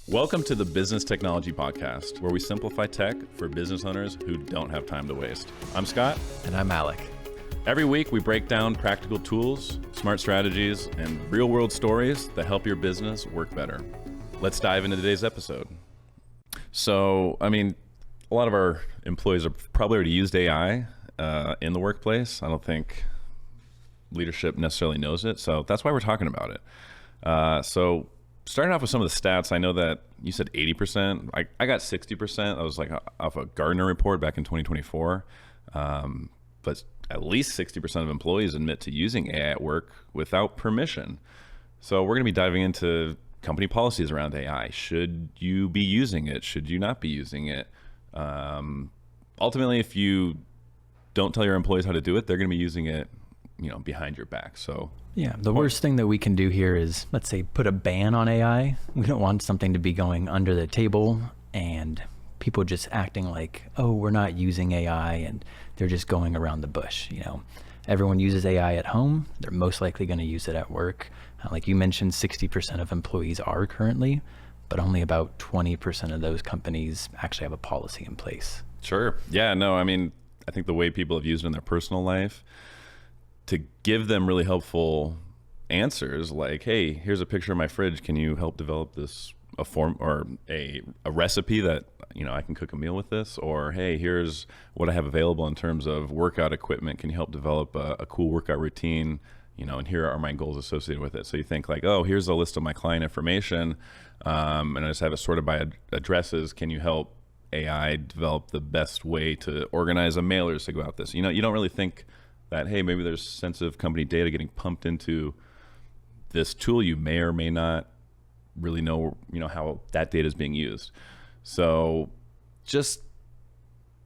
Welcome to the Business Technology Podcast, where we simplify tech for business owners who don't have time to waste. I'm Scott. And I'm Alec. Every week, we break down practical tools, smart strategies, and real-world stories that help your business work better. Let's dive into today's episode. So, a lot of our employees are probably already used AI in the workplace. I don't think leadership necessarily knows it, so that's why we're talking about it. So starting off with some of the stats, I know that you said 80%. I got 60%. I was like off a Gartner report back in 2024. But at least 60% of employees admit to using AI at work without permission. So we're going to be diving into company policies around AI. Should you be using it? Should you not be using it? Ultimately, if you don't tell your employees how to do it, they're going to be using it, behind your back. So yeah, the worst thing that we can do here is, let's say, put a ban on AI. We don't want something to be going under the table and people just acting like, oh, we're not using AI, and they're just going around the bush. Everyone uses AI at home. They're most likely going to use it at work. Like you mentioned, 60% of employees are currently, but only about 20% of those companies actually have a policy in place. Sure. Yeah, no, I think the way people have used it in their personal life to give them really helpful answers like, hey, here's a picture of my fridge. Can you help develop this, a form or a recipe that, I can cook a meal with this? Or, hey, here's what I have available in terms of workout equipment. Can you help develop a cool workout routine? And here are my goals associated with it. So you think like, oh, here's a list of my client information. And I just have it sorted by addresses. Can you help AI develop the best way to organize a mailers to go out this? You don't really think that, hey, maybe there's sensitive company data getting pumped into this tool. You may or may not really know, how that data is being used. So just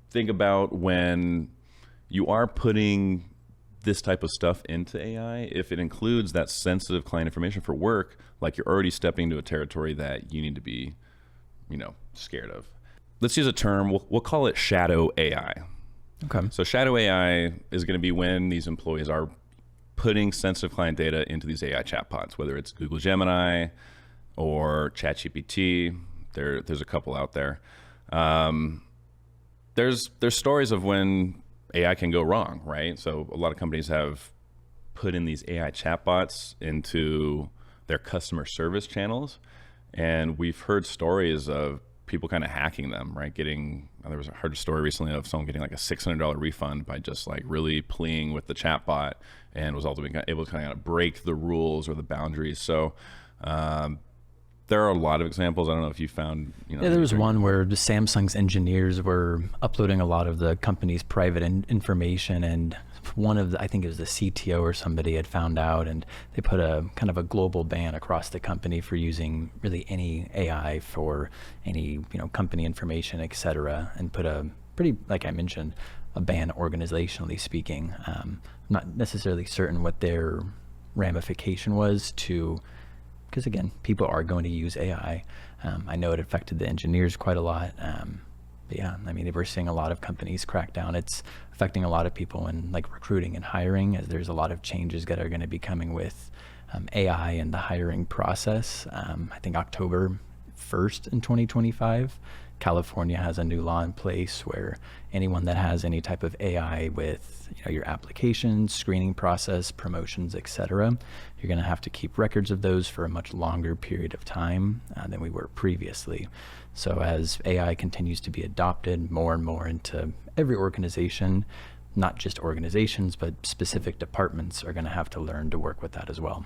think about when you are putting this type of stuff into AI, if it includes that sensitive client information for work, like you're already stepping into a territory that you need to be, scared of. Let's use a term, we'll call it shadow AI. Okay. So shadow AI is going to be when these employees are putting sensitive client data into these AI chatbots, whether it's Google Gemini or ChatGPT. There's a couple out there. There's stories of when AI can go wrong, right? So a lot of companies have put in these AI chatbots into their customer service channels, and we've heard stories of people kind of hacking them, right? There was a hard story recently of someone getting like a $600 refund by just like really pleading with the chatbot, and was ultimately able to kind of break the rules or the boundaries. So there are a lot of examples. I don't know if you found, Yeah, there was one where the Samsung's engineers were uploading a lot of the company's private information, and I think it was the CTO or somebody had found out, and they put a kind of a global ban across the company for using really any AI for any, company information, et cetera, and put a pretty, like I mentioned, a ban organizationally speaking. I'm not necessarily certain what their ramification was because again, people are going to use AI. I know it affected the engineers quite a lot. But yeah, we're seeing a lot of companies crack down. It's affecting a lot of people in like recruiting and hiring, as there's a lot of changes that are going to be coming with AI and the hiring process. I think October 1st in 2025, California has a new law in place where anyone that has any type of AI with your applications, screening process, promotions, etc., you're going to have to keep records of those for a much longer period of time than we were previously. So as AI continues to be adopted more and more into every organization, not just organizations, but specific departments are going to have to learn to work with that as well.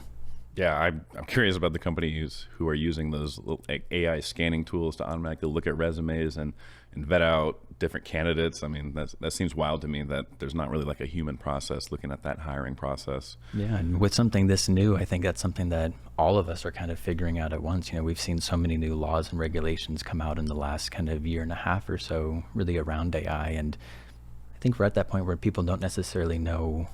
Yeah, I'm curious about the companies who are using those little AI scanning tools to automatically look at resumes and vet out different candidates. That seems wild to me that there's not really like a human process looking at that hiring process. Yeah, and with something this new, I think that's something that all of us are kind of figuring out at once. We've seen so many new laws and regulations come out in the last kind of year and a half or so, really around AI, and I think we're at that point where people don't necessarily know,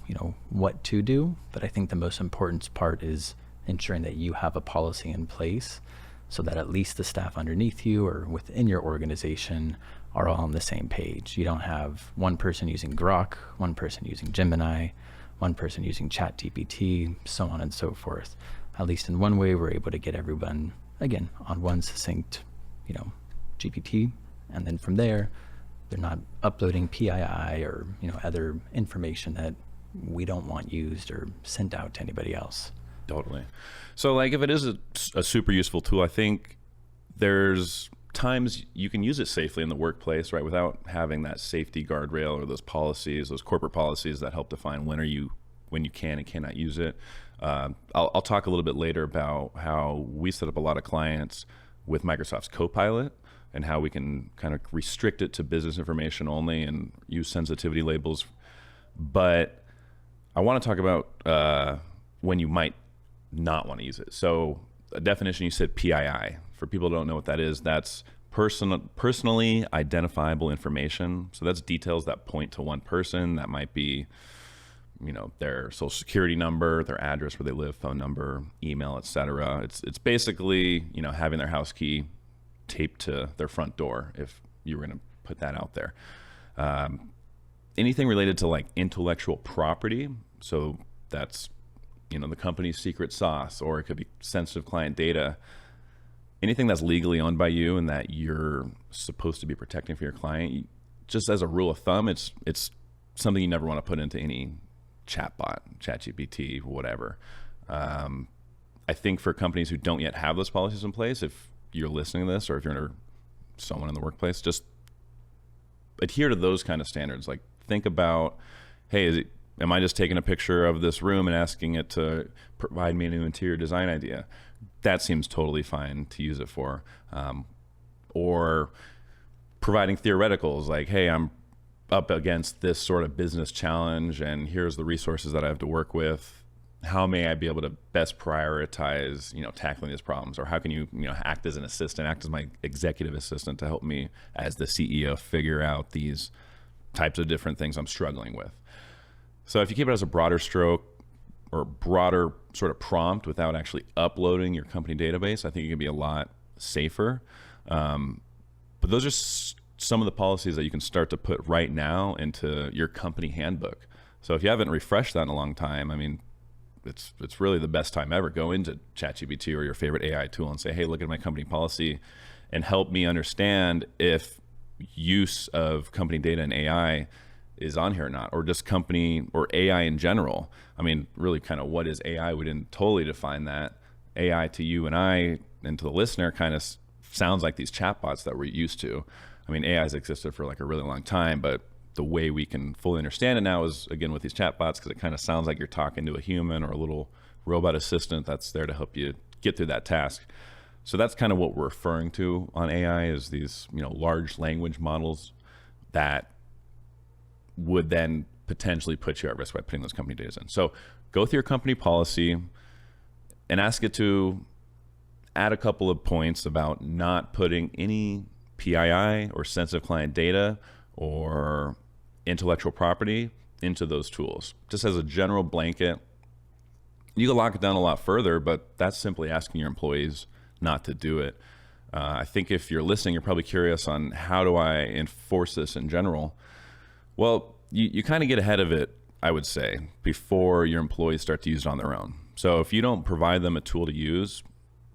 what to do, but I think the most important part is ensuring that you have a policy in place so that at least the staff underneath you or within your organization are all on the same page. You don't have one person using Grok, one person using Gemini, one person using ChatGPT, so on and so forth. At least in one way, we're able to get everyone, again, on one succinct GPT, and then from there, they're not uploading PII or other information that we don't want used or sent out to anybody else. Totally. So like if it is a super useful tool, I think there's times you can use it safely in the workplace, right, without having that safety guardrail or those policies, those corporate policies that help define when you can and cannot use it. I'll talk a little bit later about how we set up a lot of clients with Microsoft's Copilot and how we can kind of restrict it to business information only and use sensitivity labels. But I want to talk about when you might not want to use it. So a definition, you said PII. For people who don't know what that is, that's personally identifiable information. So that's details that point to one person. That might be, their social security number, their address where they live, phone number, email, etc. It's basically, having their house key taped to their front door, if you were going to put that out there. Anything related to like intellectual property. So that's, the company's secret sauce, or it could be sensitive client data. Anything that's legally owned by you and that you're supposed to be protecting for your client, just as a rule of thumb, it's something you never want to put into any chatbot, ChatGPT, whatever. I think for companies who don't yet have those policies in place, if you're listening to this or if you're someone in the workplace, just adhere to those kind of standards. Like think about, hey, am I just taking a picture of this room and asking it to provide me a new interior design idea? That seems totally fine to use it for. Or providing theoreticals like, hey, I'm up against this sort of business challenge and here's the resources that I have to work with. How may I be able to best prioritize, tackling these problems? Or how can you, act as an assistant, act as my executive assistant to help me as the CEO figure out these types of different things I'm struggling with? So if you keep it as a broader stroke or broader sort of prompt without actually uploading your company database, I think it can be a lot safer. But those are some of the policies that you can start to put right now into your company handbook. So if you haven't refreshed that in a long time, I mean, it's really the best time ever. Go into ChatGPT or your favorite AI tool and say, hey, look at my company policy and help me understand if use of company data and AI is on here or not, or just company or AI in general. I mean, really kind of what is AI? We didn't totally define that. AI to you and I and to the listener kind of sounds like these chatbots that we're used to. I mean, AI has existed for like a really long time, but the way we can fully understand it now is, again, with these chatbots, because it kind of sounds like you're talking to a human or a little robot assistant that's there to help you get through that task. So that's kind of what we're referring to on AI is these, large language models that would then potentially put you at risk by putting those company data in. So go through your company policy and ask it to add a couple of points about not putting any PII or sensitive client data or intellectual property into those tools. Just as a general blanket, you can lock it down a lot further, but that's simply asking your employees not to do it. I think if you're listening, you're probably curious on how do I enforce this in general. Well, you kind of get ahead of it, I would say, before your employees start to use it on their own. So if you don't provide them a tool to use,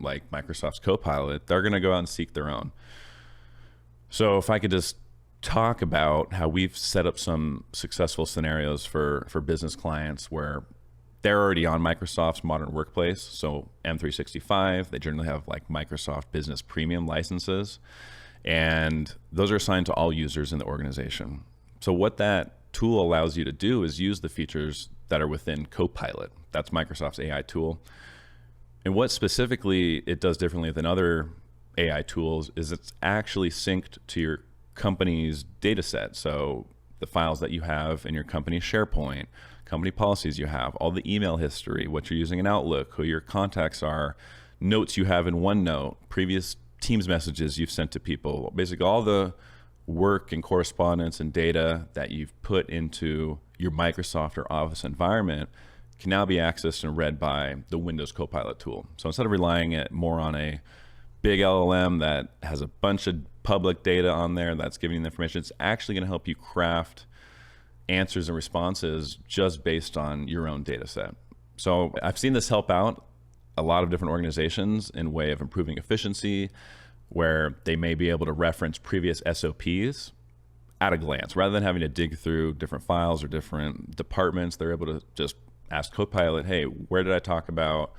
like Microsoft's Copilot, they're going to go out and seek their own. So if I could just talk about how we've set up some successful scenarios for business clients where they're already on Microsoft's modern workplace. So M365, they generally have like Microsoft Business Premium licenses, and those are assigned to all users in the organization. So what that tool allows you to do is use the features that are within Copilot. That's Microsoft's AI tool. And what specifically it does differently than other AI tools is it's actually synced to your company's data set. So the files that you have in your company's SharePoint, company policies you have, all the email history, what you're using in Outlook, who your contacts are, notes you have in OneNote, previous Teams messages you've sent to people, basically all the work and correspondence and data that you've put into your Microsoft or Office environment can now be accessed and read by the Windows Copilot tool. So instead of relying it more on a big LLM that has a bunch of public data on there that's giving you the information, it's actually going to help you craft answers and responses just based on your own data set. So I've seen this help out a lot of different organizations in way of improving efficiency, where they may be able to reference previous SOPs at a glance. Rather than having to dig through different files or different departments, they're able to just ask Copilot, hey, where did I talk about,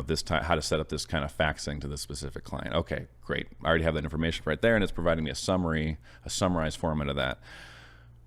this time, how to set up this kind of faxing to this specific client? Okay, great. I already have that information right there, and it's providing me a summarized format of that.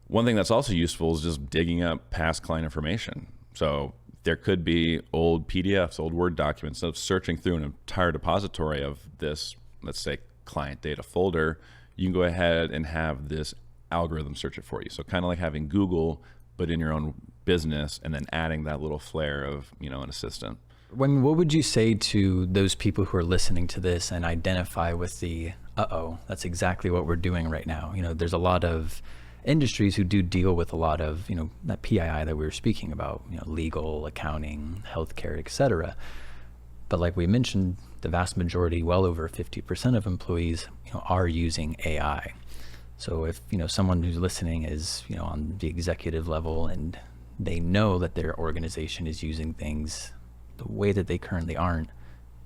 One thing that's also useful is just digging up past client information. So there could be old PDFs, old Word documents. Instead of searching through an entire depository of this, let's say, client data folder, you can go ahead and have this algorithm search it for you. So kind of like having Google, but in your own business, and then adding that little flair of, an assistant. What would you say to those people who are listening to this and identify with the, that's exactly what we're doing right now? There's a lot of industries who do deal with a lot of, that PII that we were speaking about, legal, accounting, healthcare, et cetera. But like we mentioned, the vast majority, well over 50% of employees, are using AI. So if, someone who's listening is, on the executive level and they know that their organization is using things the way that they currently aren't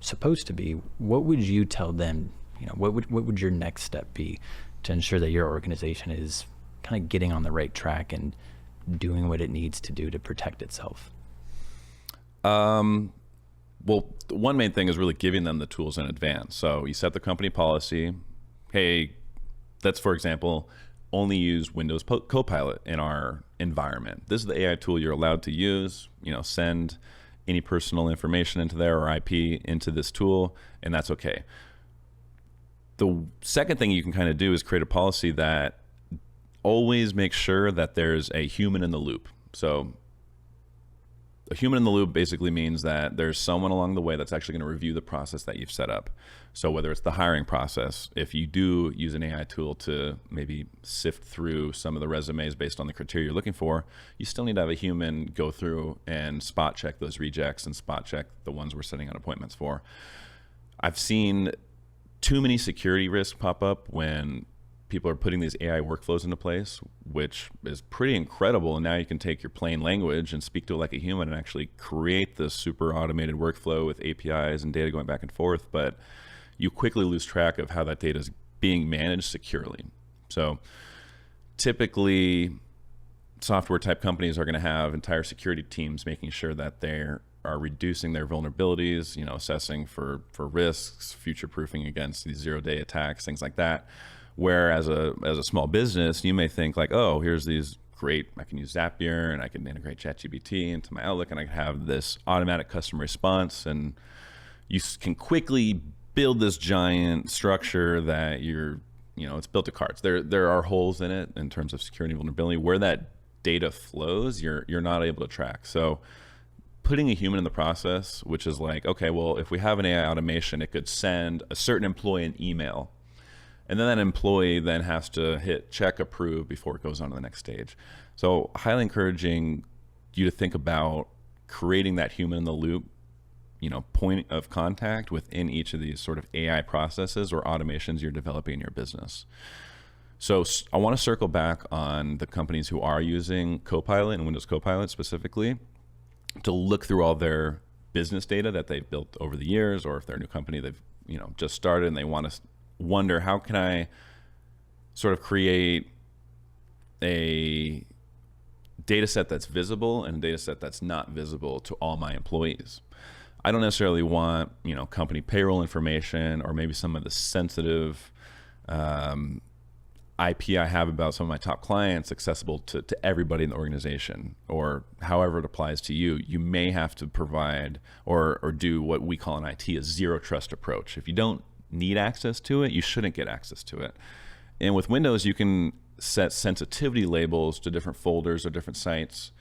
supposed to be, what would you tell them? What would your next step be to ensure that your organization is kind of getting on the right track and doing what it needs to do to protect itself? Well, one main thing is really giving them the tools in advance. So you set the company policy. Hey, let's, for example, only use Windows Copilot in our environment. This is the AI tool you're allowed to use. Send any personal information into there or IP into this tool, and that's okay. The second thing you can kind of do is create a policy that always make sure that there's a human in the loop. So a human in the loop basically means that there's someone along the way that's actually going to review the process that you've set up. So whether it's the hiring process, if you do use an AI tool to maybe sift through some of the resumes based on the criteria you're looking for, you still need to have a human go through and spot check those rejects and spot check the ones we're setting out appointments for. I've seen too many security risks pop up when people are putting these AI workflows into place, which is pretty incredible. And now you can take your plain language and speak to it like a human and actually create this super automated workflow with APIs and data going back and forth. But you quickly lose track of how that data is being managed securely. So typically software type companies are going to have entire security teams making sure that they are reducing their vulnerabilities, assessing for risks, future-proofing against these zero-day attacks, things like that. Whereas as a small business, you may think like, oh, here's these great, I can use Zapier and I can integrate ChatGPT into my Outlook and I can have this automatic customer response, and you can quickly build this giant structure that it's built to cards. There are holes in it in terms of security and vulnerability. Where that data flows, you're not able to track. So putting a human in the process, which is like, okay, well, if we have an AI automation, it could send a certain employee an email. And then that employee then has to hit check approve before it goes on to the next stage. So highly encouraging you to think about creating that human in the loop, point of contact within each of these sort of AI processes or automations you're developing in your business. So I want to circle back on the companies who are using Copilot and Windows Copilot specifically to look through all their business data that they've built over the years, or if they're a new company they've just started and they want to wonder, how can I sort of create a data set that's visible and a data set that's not visible to all my employees. I don't necessarily want, company payroll information or maybe some of the sensitive IP I have about some of my top clients accessible to everybody in the organization, or however it applies to you. You may have to provide or do what we call in IT a zero trust approach. If you don't need access to it, you shouldn't get access to it. And with Windows, you can set sensitivity labels to different folders or different sites.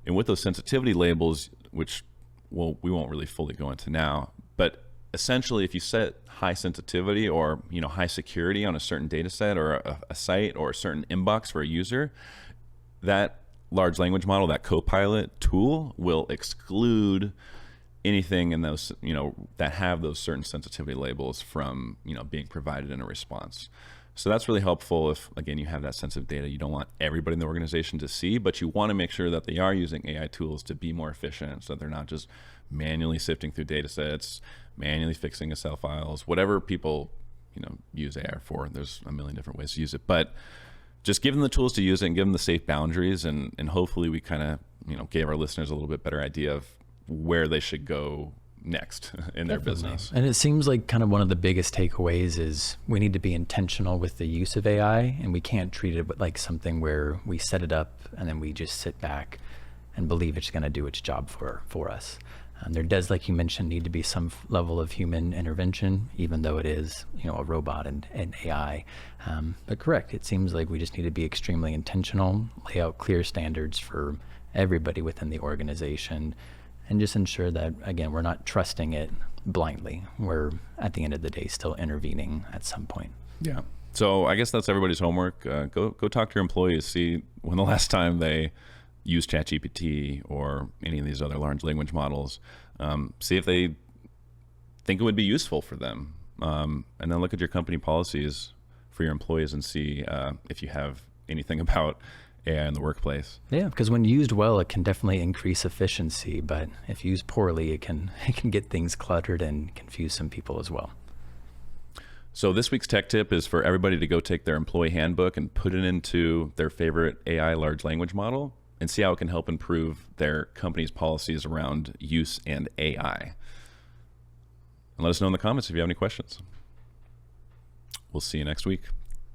And with those sensitivity labels, which we won't really fully go into now, but essentially if you set high sensitivity or high security on a certain data set or a site or a certain inbox for a user, that large language model, that Copilot tool, will exclude anything in those, that have those certain sensitivity labels from, being provided in a response. So that's really helpful if, again, you have that sensitive data you don't want everybody in the organization to see, but you want to make sure that they are using AI tools to be more efficient, so they're not just manually sifting through data sets, manually fixing Excel files, whatever people, use AI for. There's a million different ways to use it, but just give them the tools to use it and give them the safe boundaries, and hopefully we kind of gave our listeners a little bit better idea of where they should go next in their business. And it seems like kind of one of the biggest takeaways is we need to be intentional with the use of AI, and we can't treat it like something where we set it up and then we just sit back and believe it's going to do its job for us. There does, like you mentioned, need to be some level of human intervention, even though it is, a robot and AI. But correct, it seems like we just need to be extremely intentional, lay out clear standards for everybody within the organization, and just ensure that, again, we're not trusting it blindly. We're, at the end of the day, still intervening at some point. Yeah. So I guess that's everybody's homework. Go talk to your employees, see when the last time they use ChatGPT or any of these other large language models, see if they think it would be useful for them. And then look at your company policies for your employees and see if you have anything about AI in the workplace. Yeah, because when used well, it can definitely increase efficiency, but if used poorly, it can get things cluttered and confuse some people as well. So this week's tech tip is for everybody to go take their employee handbook and put it into their favorite AI large language model and see how it can help improve their company's policies around use and AI. And let us know in the comments if you have any questions. We'll see you next week.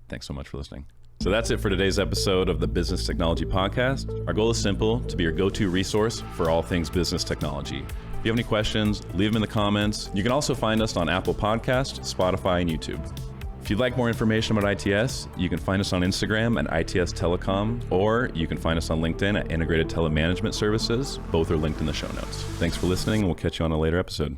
Thanks so much for listening. So that's it for today's episode of the Business Technology Podcast. Our goal is simple: to be your go-to resource for all things business technology. If you have any questions, leave them in the comments. You can also find us on Apple Podcasts, Spotify, and YouTube. If you'd like more information about ITS, you can find us on Instagram at ITS Telecom, or you can find us on LinkedIn at Integrated Telemanagement Services. Both are linked in the show notes. Thanks for listening, and we'll catch you on a later episode.